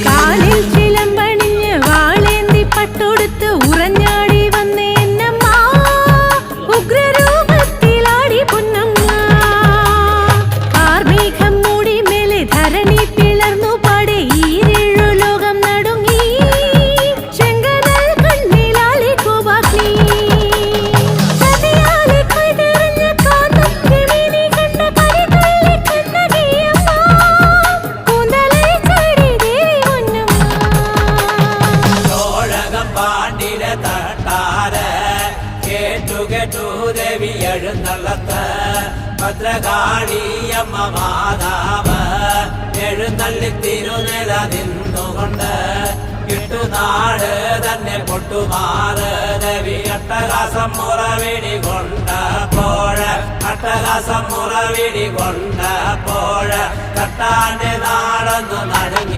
കാലിൽ ചിലമ്പണിഞ്ഞ് വാളേന്തി പട്ടൊടുത്ത് ഉറഞ്ഞാടി വന്നേ എന്നമ്മ ഉഗ്രരൂപത്തിലാടി പൊന്നമ്മ കാർമേഘം മൂടി മേലെ ധരണി പിളർന്നു പാടെ ഈരേഴു ലോകം നടുങ്ങി ചെങ്കനൽ കണ്ണിലാലെ കോപാഗ്നി സതിയാലെ കൊയ്തെറിഞ്ഞ കാന്തം കിമിനി കണ്ട പരിതുള്ളി കണ്ണകിയമ്മ കൂന്തലേ ചാടി ദേവി പൊന്നമ്മ ചോഴകം പാണ്ടിലെ തട്ടാര കേട്ടു കേട്ടു ദേവി എഴുന്നള്ളത്ത് ഭദ്രകാളിയമ്മ മാതാവ് എഴുന്നള്ളി തിരുനില നിന്നുകൊണ്ട് കിട്ടുനാട് തന്നെ പൊട്ടുമാറ് ദേവി അട്ടഹാസം മുറവിടി കൊണ്ടപ്പോഴ് അട്ടഹാസം മുറവിടി കൊണ്ടപ്പോഴ് കട്ടാന്റെ നാടൊന്നു നടുങ്ങി